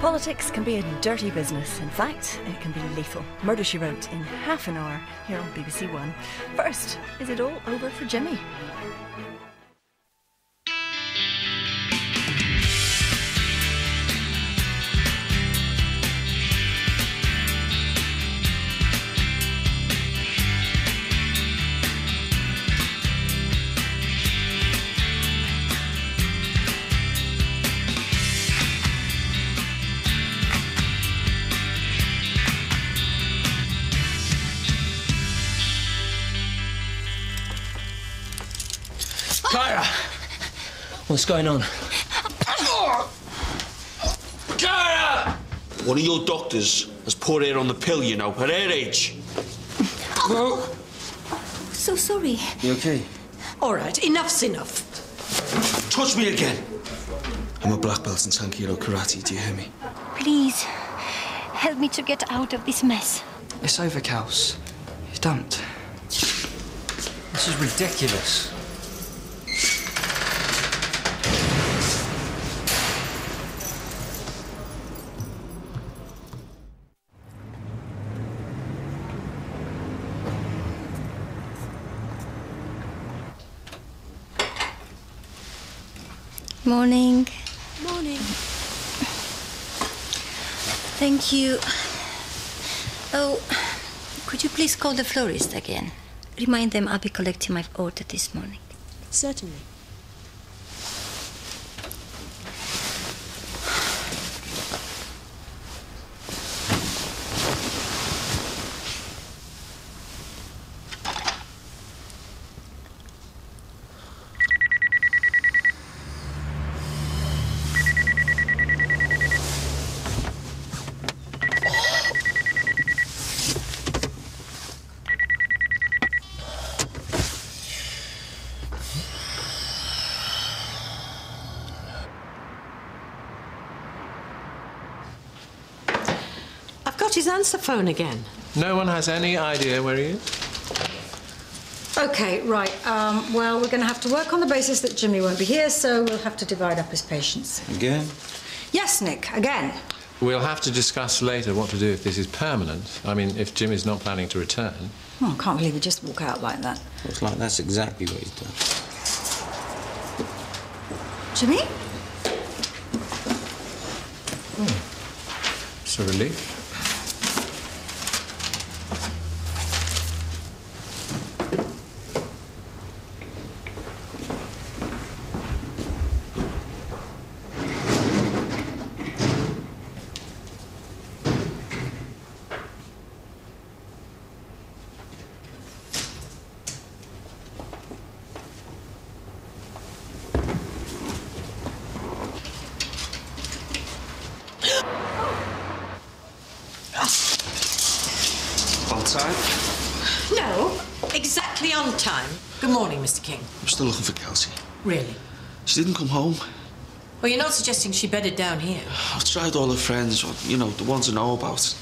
Politics can be a dirty business. In fact, it can be lethal. Murder, She Wrote in half an hour here on BBC1. First, is it all over for Jimmy? Kyra! What's going on? Kyra! One of your doctors has put her on the pill, you know, at her age. Oh, so sorry. You okay? All right, enough's enough. Touch me again. I'm a black belt in Tankiro karate, do you hear me? Please, help me to get out of this mess. It's over, Kels. You don't. This is ridiculous. Morning. Morning. Thank you. Oh, could you please call the florist again? Remind them I'll be collecting my order this morning. Certainly. I've got his answer phone again. No one has any idea where he is? OK, right. Well, we're going to have to work on the basis that Jimmy won't be here, so we'll have to divide up his patients. Again? Yes, Nick, again. We'll have to discuss later what to do if this is permanent. I mean, if Jimmy's not planning to return. Oh, I can't believe he just walk out like that. Looks like that's exactly what he's done. Jimmy? It's a relief. On time? No, exactly on time. Good morning, Mr. King. I'm still looking for Kelsey. Really? She didn't come home. Well, you're not suggesting she bedded down here? I've tried all her friends, or, you know, the ones I know about.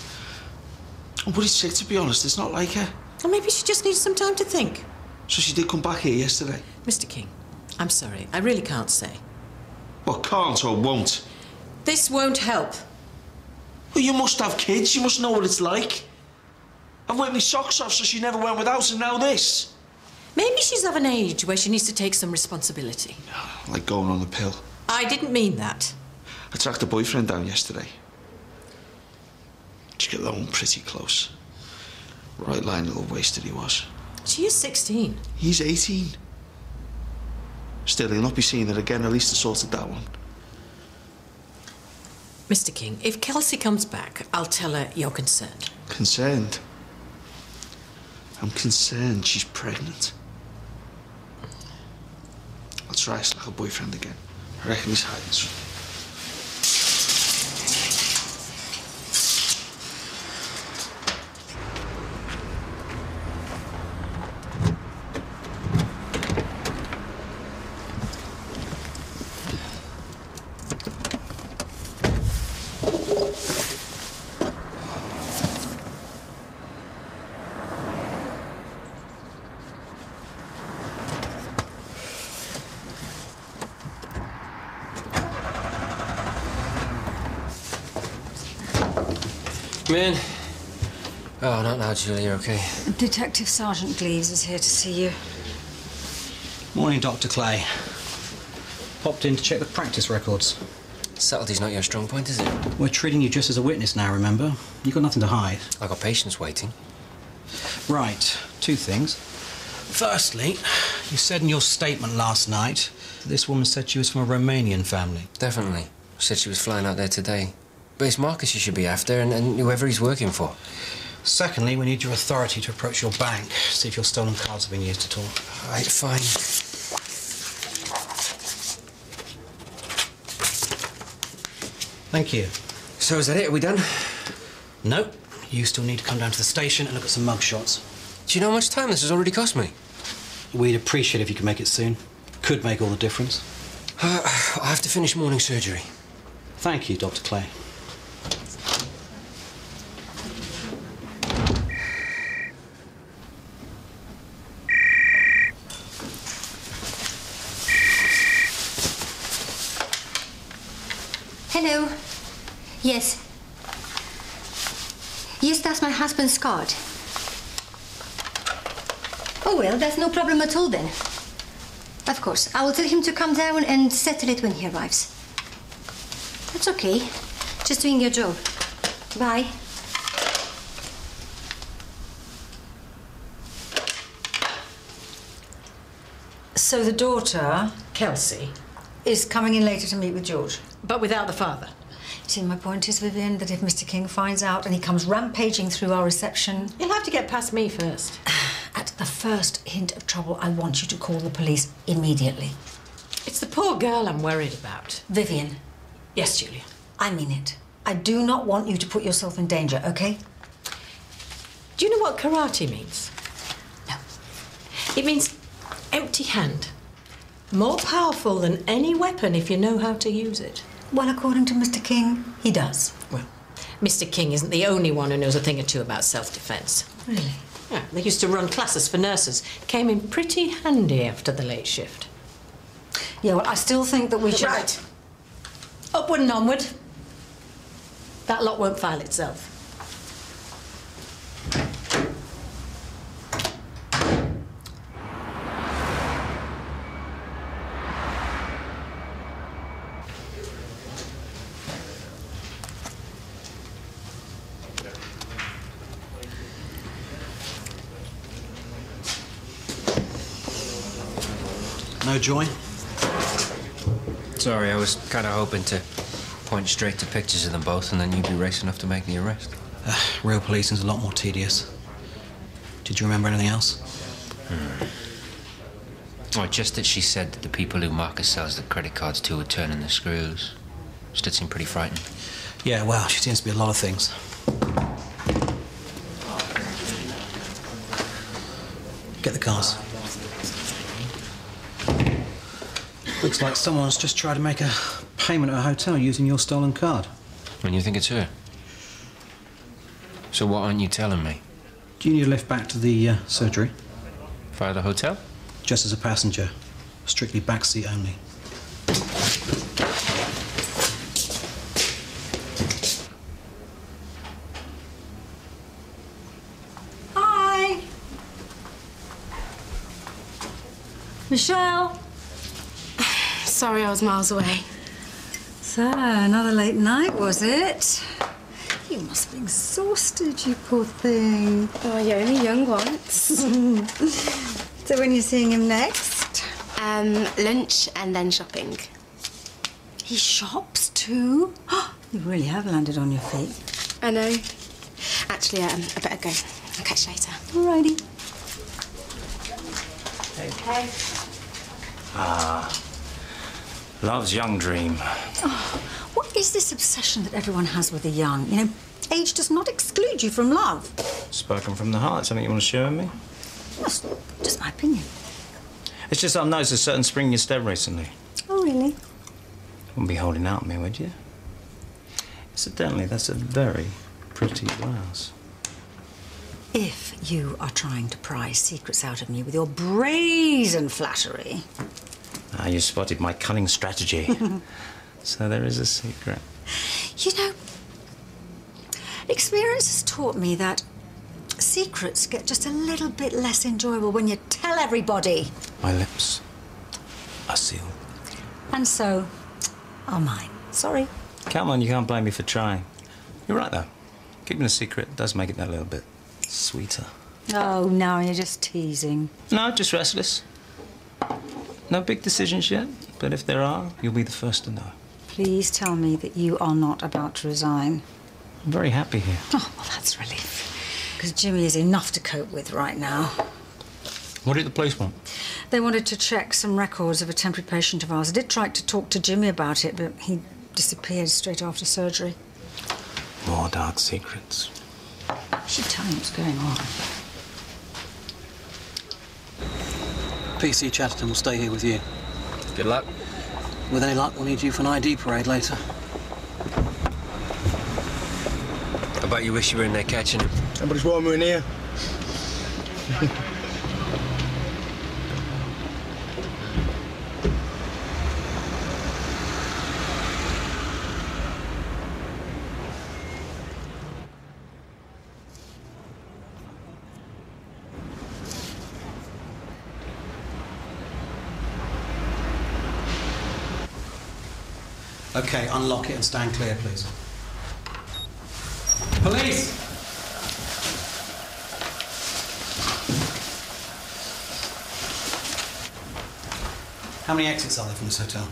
I'm pretty sick, to be honest. It's not like her. Or maybe she just needs some time to think. So she did come back here yesterday? Mr. King, I'm sorry. I really can't say. Well, can't or won't? This won't help. Well, you must have kids. You must know what it's like. I've worked my socks off so she never went without, and now this. Maybe she's of an age where she needs to take some responsibility. Like going on the pill. I didn't mean that. I tracked her boyfriend down yesterday. She got home pretty close. Right line, little wasted he was. She is 16. He's 18. Still, he'll not be seeing her again. At least I sorted that one. Mr. King, if Kelsey comes back, I'll tell her you're concerned. Concerned? I'm concerned she's pregnant. I'll try to slack her boyfriend again. I reckon he's hiding something. Come in. Oh, not now, Julie, you're okay. Detective Sergeant Gleaves is here to see you. Morning, Dr. Clay. Popped in to check the practice records. Subtlety's not your strong point, is it? We're treating you just as a witness now, remember? You've got nothing to hide. I got patients waiting. Right, two things. Firstly, you said in your statement last night this woman said she was from a Romanian family. Definitely. Said she was flying out there today. But it's Marcus you should be after, and whoever he's working for. Secondly, we need your authority to approach your bank, see if your stolen cards have been used at all. All right, fine. Thank you. So is that it? Are we done? No. You still need to come down to the station and look at some mug shots. Do you know how much time this has already cost me? We'd appreciate if you could make it soon. Could make all the difference. I have to finish morning surgery. Thank you, Dr. Clay. Hello. Yes. Yes, that's my husband's card. Oh, well, that's no problem at all then. Of course. I will tell him to come down and settle it when he arrives. That's okay. Just doing your job. Bye. So the daughter, Kelsey, is coming in later to meet with George. But without the father. See, my point is, Vivian, that if Mr. King finds out and he comes rampaging through our reception... He'll have to get past me first. At the first hint of trouble, I want you to call the police immediately. It's the poor girl I'm worried about. Vivian. Yes, Julia. I mean it. I do not want you to put yourself in danger, okay? Do you know what karate means? No. It means empty hand. More powerful than any weapon if you know how to use it. Well, according to Mr. King, he does. Well, Mr. King isn't the only one who knows a thing or two about self-defense. Really? Yeah, they used to run classes for nurses. Came in pretty handy after the late shift. Yeah, well, I still think that we should... Right. Upward and onward. That lot won't file itself. No joy? Sorry, I was kind of hoping to point straight to pictures of them both and then you'd be racing off to make the arrest. Real policing's a lot more tedious. Did you remember anything else? Oh, just that she said that the people who Marcus sells the credit cards to were turning the screws. Which did seem pretty frightening. Yeah, well, she seems to be a lot of things. Get the cars. Looks like someone's just tried to make a payment at a hotel using your stolen card. And you think it's her? So what aren't you telling me? Do you need a lift back to the surgery? Via the hotel? Just as a passenger. Strictly backseat only. Hi. Michelle. Sorry, I was miles away. So, another late night, was it? You must be exhausted, you poor thing. Oh, you're only young once. So when you're seeing him next? Lunch and then shopping. He shops too? You really have landed on your feet. I know. Actually, I better go. I'll catch you later. Alrighty. Hey. Love's young dream. Oh, what is this obsession that everyone has with the young? You know, age does not exclude you from love. Spoken from the heart. Something you want to share with me? That's just my opinion. It's just I've noticed a certain spring in your step recently. Oh, really? Wouldn't be holding out on me, would you? Incidentally, that's a very pretty blouse. If you are trying to pry secrets out of me with your brazen flattery... Ah, you spotted my cunning strategy. So there is a secret. You know, Experience has taught me that secrets get just a little bit less enjoyable when you tell everybody. My lips are sealed. And so are mine. Sorry. Come on, you can't blame me for trying. You're right, though. Keeping a secret does make it that little bit sweeter. Oh, no, you're just teasing. No, just restless. No big decisions yet, but if there are, you'll be the first to know. Please tell me that you are not about to resign. I'm very happy here. Oh, well, that's a relief. Because Jimmy is enough to cope with right now. What did the police want? They wanted to check some records of a temporary patient of ours. I did try to talk to Jimmy about it, but he disappeared straight after surgery. More dark secrets. I should tell you what's going on. PC Chatterton will stay here with you. Good luck. With any luck, we'll need you for an ID parade later. I bet you wish you were in there catching him. Somebody's warmer in here. OK, unlock it and stand clear, please. Police! How many exits are there from this hotel?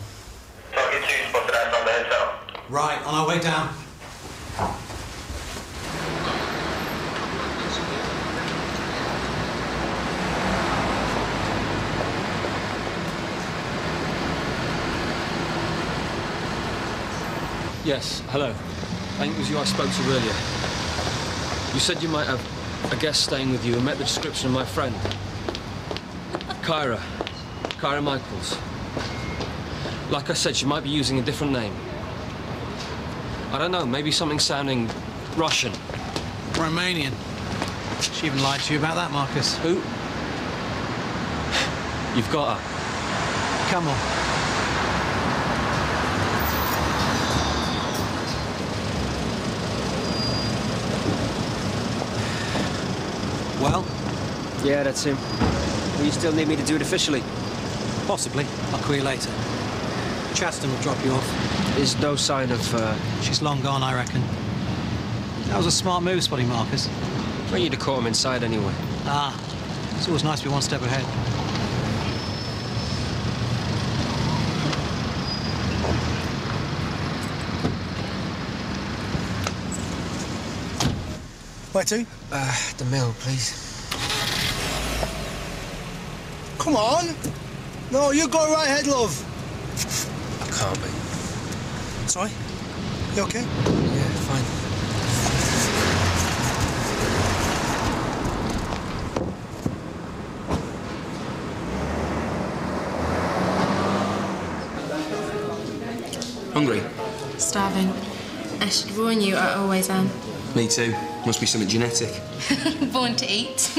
Target 2 spotted outside the hotel. Right, on our way down. Yes, hello. I think it was you I spoke to earlier. You said you might have a guest staying with you and met the description of my friend. Kyra Michaels. Like I said, she might be using a different name. I don't know, maybe something sounding Russian. Romanian. She even lied to you about that, Marcus. Who? You've got her. Come on. Well? Yeah, that's him. Will you still need me to do it officially? Possibly. I'll call you later. Chatterton will drop you off. There's no sign of, She's long gone, I reckon. That was a smart move, spotting Marcus. Well, you'd have caught him inside anyway. Ah, it's always nice to be one step ahead. Where to? The mill, please. Come on! No, you go right ahead, love. I can't be. Sorry? You okay? Yeah, fine. Hungry? Starving. I should warn you, I always am. Me too. Must be something genetic. Born to eat.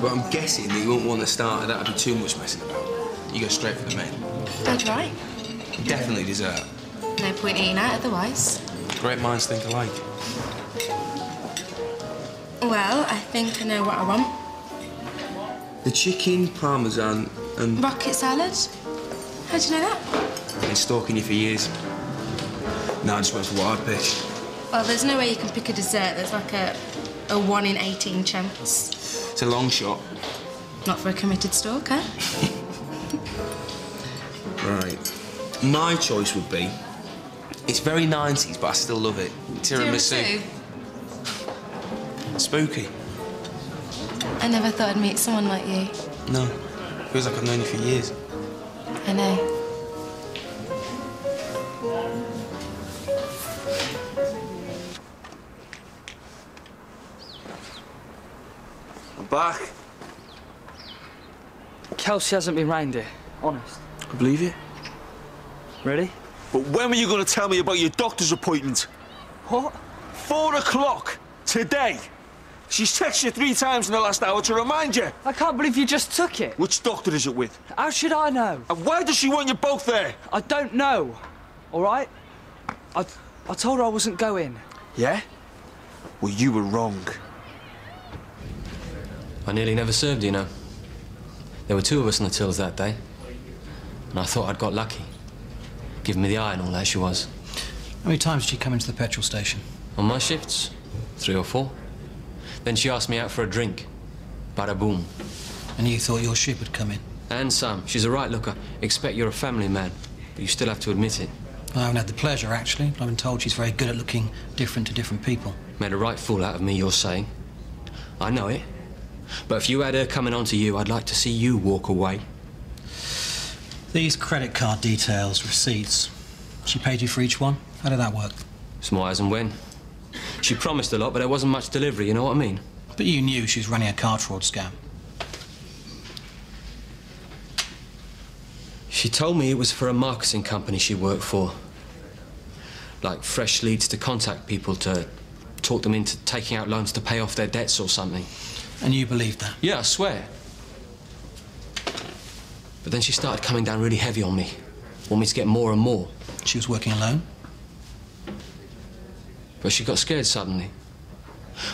But I'm guessing that you won't want to start. That'd be too much messing about. You go straight for the main. Dead right. Definitely dessert. No point eating out otherwise. Great minds think alike. Well, I think I know what I want. The chicken, parmesan, and... Rocket salad? How do you know that? I've been stalking you for years. No, I just went for what I'd pick. Well, there's no way you can pick a dessert. There's like a 1 in 18 chance. It's a long shot. Not for a committed stalker. Right. My choice would be... It's very 90s, but I still love it. Tiramisu. Spooky. I never thought I'd meet someone like you. No. Feels like I've known you for years. I know. I'm back. Kelsey hasn't been round here, honest. I believe you. Really? But when were you going to tell me about your doctor's appointment? What? 4 o'clock today. She's texted you 3 times in the last hour to remind you. I can't believe you just took it. Which doctor is it with? How should I know? And why does she want you both there? I don't know, all right? I told her I wasn't going. Yeah? Well, you were wrong. I nearly never served, you know. There were 2 of us on the tills that day. And I thought I'd got lucky. Giving me the eye and all that she was. How many times did she come into the petrol station? On my shifts, 3 or 4. Then she asked me out for a drink. Bada boom. And you thought your ship would come in? And some. She's a right looker. Expect you're a family man. But you still have to admit it. I haven't had the pleasure, actually. But I've been told she's very good at looking different to different people. Made a right fool out of me, you're saying. I know it. But if you had her coming on to you, I'd like to see you walk away. These credit card details, receipts. She paid you for each one? How did that work? It's more as and when. She promised a lot, but there wasn't much delivery, you know what I mean? But you knew she was running a card fraud scam. She told me it was for a marketing company she worked for. Like fresh leads to contact people to talk them into taking out loans to pay off their debts or something. And you believed that? Yeah, I swear. But then she started coming down really heavy on me. Want me to get more and more. She was working alone? But she got scared suddenly.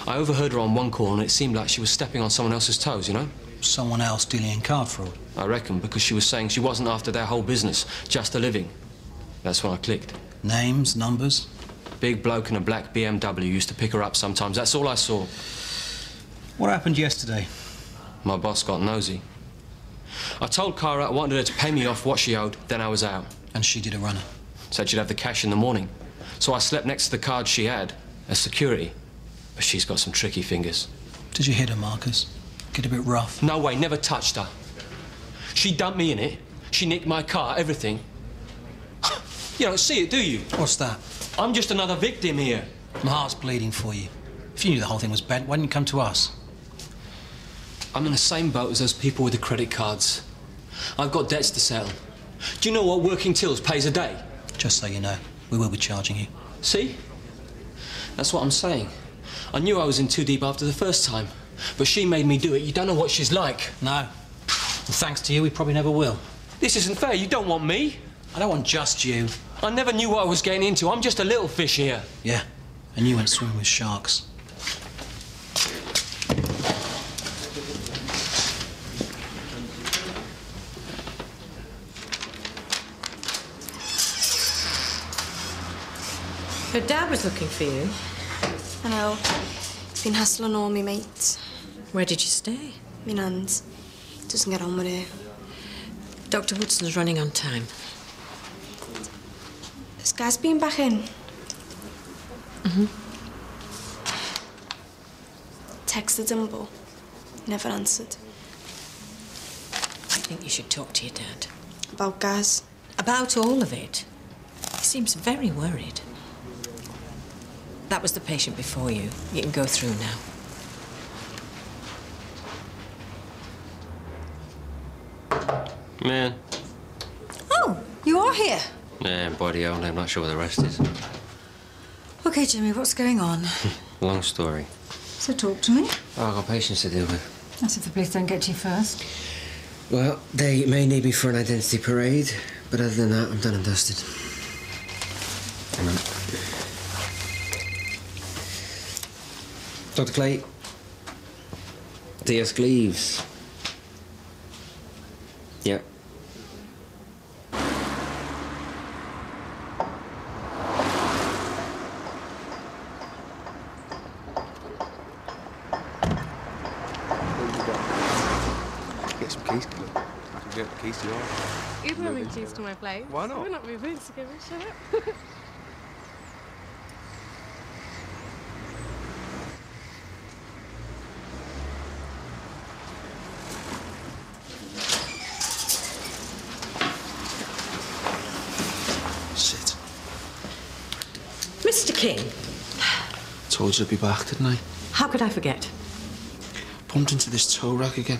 I overheard her on one call and it seemed like she was stepping on someone else's toes, you know? Someone else dealing in card fraud? I reckon, because she was saying she wasn't after their whole business, just a living. That's when I clicked. Names, numbers? Big bloke in a black BMW used to pick her up sometimes. That's all I saw. What happened yesterday? My boss got nosy. I told Cara I wanted her to pay me off what she owed, then I was out. And she did a runner? Said she'd have the cash in the morning. So I slept next to the card she had, as security. But she's got some tricky fingers. Did you hit her, Marcus? Get a bit rough? No way, never touched her. She dumped me in it. She nicked my car, everything. You don't see it, do you? What's that? I'm just another victim here. My heart's bleeding for you. If you knew the whole thing was bent, why didn't you come to us? I'm in the same boat as those people with the credit cards. I've got debts to settle. Do you know what working tills pays a day? Just so you know, we will be charging you. See? That's what I'm saying. I knew I was in too deep after the first time, but she made me do it. You don't know what she's like. No. And thanks to you, we probably never will. This isn't fair. You don't want me. I don't want just you. I never knew what I was getting into. I'm just a little fish here. Yeah, and you went swimming with sharks. Her dad was looking for you. I know. He's been hassling all my mates. Where did you stay? My nan's. Doesn't get on with her. Dr. Woodson's running on time. Has Gaz been back in? Mm-hmm. Texted him, but never answered. I think you should talk to your dad. About Gaz? About all of it. He seems very worried. That was the patient before you. You can go through now. Man. Oh, you are here. Yeah, body hell, I'm not sure what the rest is. OK, Jimmy, what's going on? Long story. So talk to me. Oh, I've got patients to deal with. That's if the police don't get to you first. Well, they may need me for an identity parade, but other than that, I'm done and dusted. Hang on. Dr. Clay. D.S. Cleaves. Yeah. Get some keys, Cliff. I can get the keys to yours. You'd not bring keys to my place. Why not? We're not moving together, shut up. Sit. Mr. King. Told you I'd be back, didn't I? How could I forget? Bumped into this tow rack again.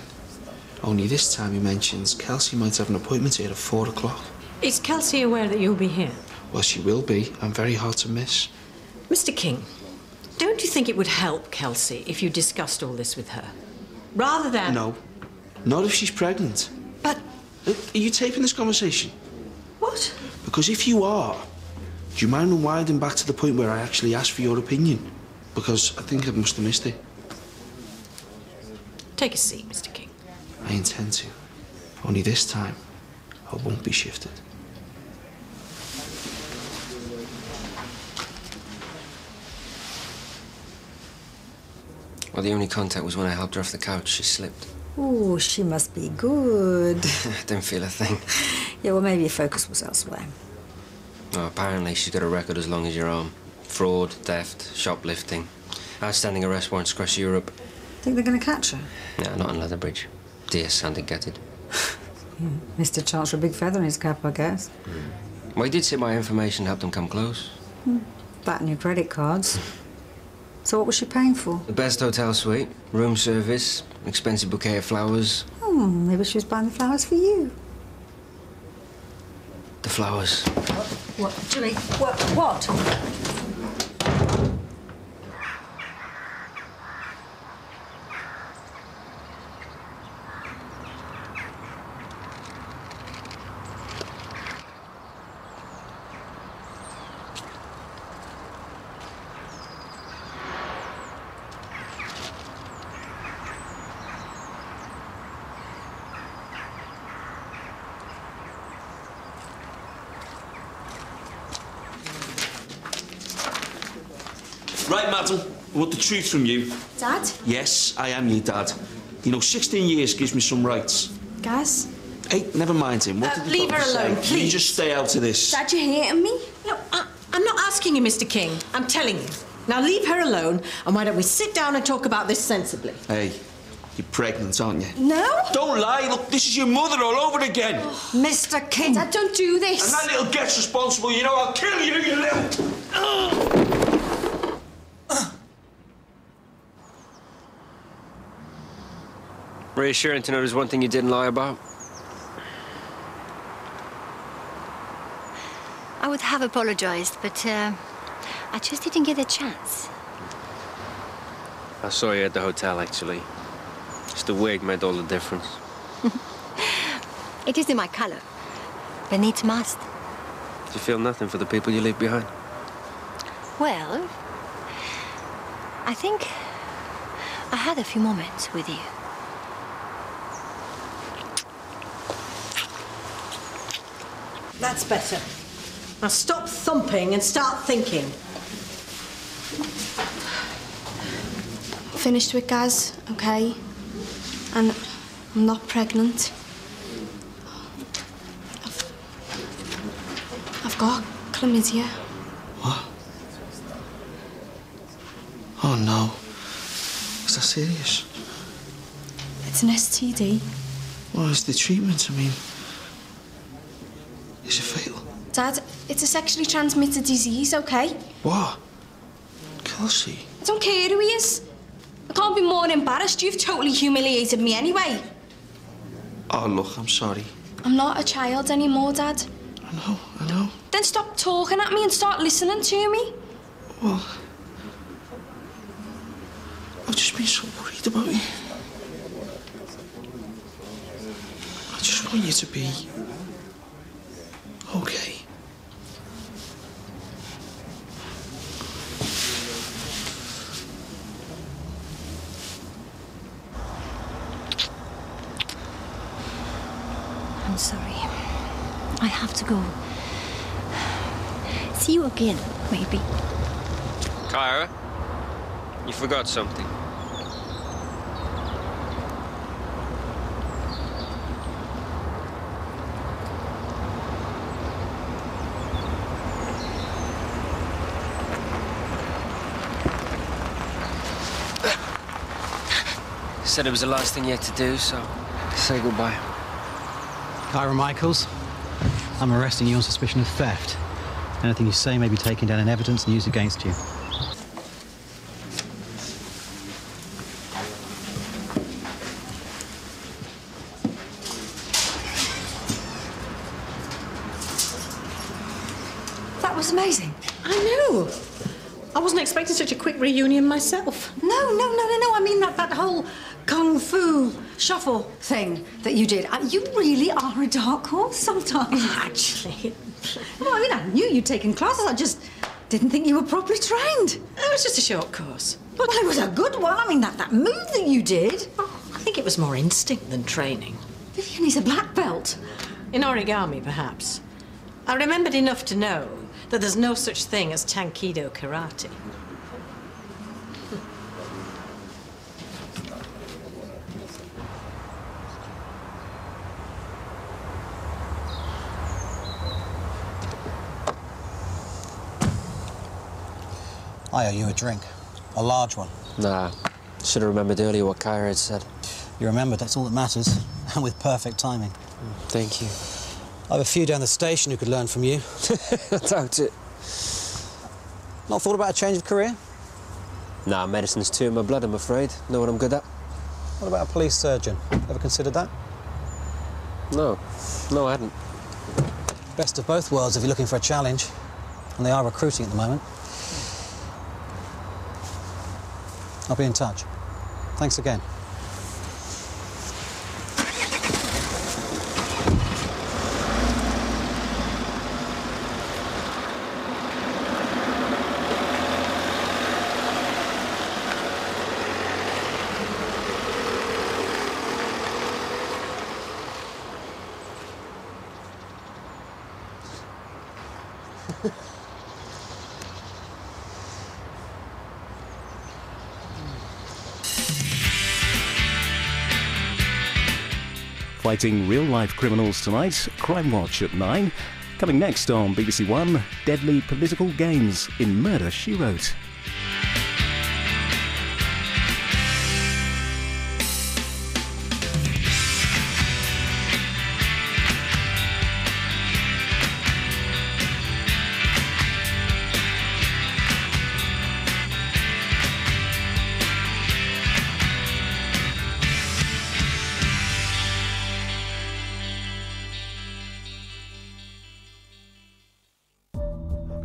Only this time he mentions Kelsey might have an appointment here at 4 o'clock. Is Kelsey aware that you'll be here? Well, she will be. I'm very hard to miss. Mr. King, don't you think it would help Kelsey if you discussed all this with her? Rather than... No. Not if she's pregnant. But... Are you taping this conversation? What? Because if you are, Do you mind rewinding back to the point where I actually asked for your opinion? Because I think I must have missed it. Take a seat, Mr. King. I intend to. Only this time, I won't be shifted. Well, the only contact was when I helped her off the couch. She slipped. Oh, she must be good. Didn't feel a thing. Yeah, well, maybe your focus was elsewhere. Oh, apparently she's got a record as long as your arm. Fraud, theft, shoplifting. Outstanding arrest warrants across Europe. Think they're going to catch her? No, not in Leatherbridge. Dear sounded gutted. Mr. Charles for a big feather in his cap, I guess. Well, he did say my information helped him come close. That and your credit cards. So what was she paying for? The best hotel suite, room service, expensive bouquet of flowers. Maybe she was buying the flowers for you. The flowers. What? Jimmy, what? Right, madam, I want the truth from you. Dad? Yes, I am your dad. You know, 16 years gives me some rights. Gaz? Hey, never mind him. What did the leave her doctor alone, say? please. You just stay out of this. Dad, you're hating me? No, I'm not asking you, Mr. King. I'm telling you. Now leave her alone, and why don't we sit down and talk about this sensibly? Hey, you're pregnant, aren't you? No. Don't lie. Look, this is your mother all over again. Mr. King. Dad, don't do this. And that little get's responsible. You know, I'll kill you, you little... Reassuring to know there's one thing you didn't lie about. I would have apologized, but I just didn't get a chance. I saw you at the hotel, actually. Just the wig made all the difference. It isn't my color, but needs must. Do you feel nothing for the people you leave behind? Well, I think I had a few moments with you. That's better. Now stop thumping and start thinking. Finished with Gaz, okay? And I'm not pregnant. I've got chlamydia. What? Oh, no. Is that serious? It's an STD. What is the treatment? I mean, is it fatal? Dad, it's a sexually transmitted disease, okay? What? Kelsey? I don't care who he is. I can't be more embarrassed. You've totally humiliated me anyway. Oh, look, I'm sorry. I'm not a child anymore, Dad. I know. Then stop talking at me and start listening to me. Well, I've just been so worried about you. I just want you to be okay. I'm sorry. I have to go. See you again, maybe. Kyra, you forgot something. Said it was the last thing you had to do, so say goodbye. Kyra Michaels, I'm arresting you on suspicion of theft. Anything you say may be taken down in evidence and used against you. That was amazing. I know. I wasn't expecting such a quick reunion myself. No. I mean, that whole kung fu shuffle thing that you did. You really are a dark horse sometimes. Actually, Well, I mean, I knew you'd taken classes. I just didn't think you were properly trained. It was just a short course. But it was a good one. I mean, that move that you did. I think it was more instinct than training. Vivian, he's a black belt. In origami, perhaps. I remembered enough to know that there's no such thing as Tankido karate. I owe you a drink. A large one. Nah. Should have remembered earlier what Kyra had said. You remembered, that's all that matters. And with perfect timing. Thank you. I have a few down the station who could learn from you. I doubt it. Not thought about a change of career? Nah, medicine's too in my blood, I'm afraid. Know what I'm good at? What about a police surgeon? Ever considered that? No. No, I hadn't. Best of both worlds if you're looking for a challenge. And they are recruiting at the moment. I'll be in touch. Thanks again. Fighting real-life criminals tonight, Crime Watch at 9. Coming next on BBC One, deadly political games in Murder, She Wrote.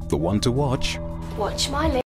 The one to watch. Watch my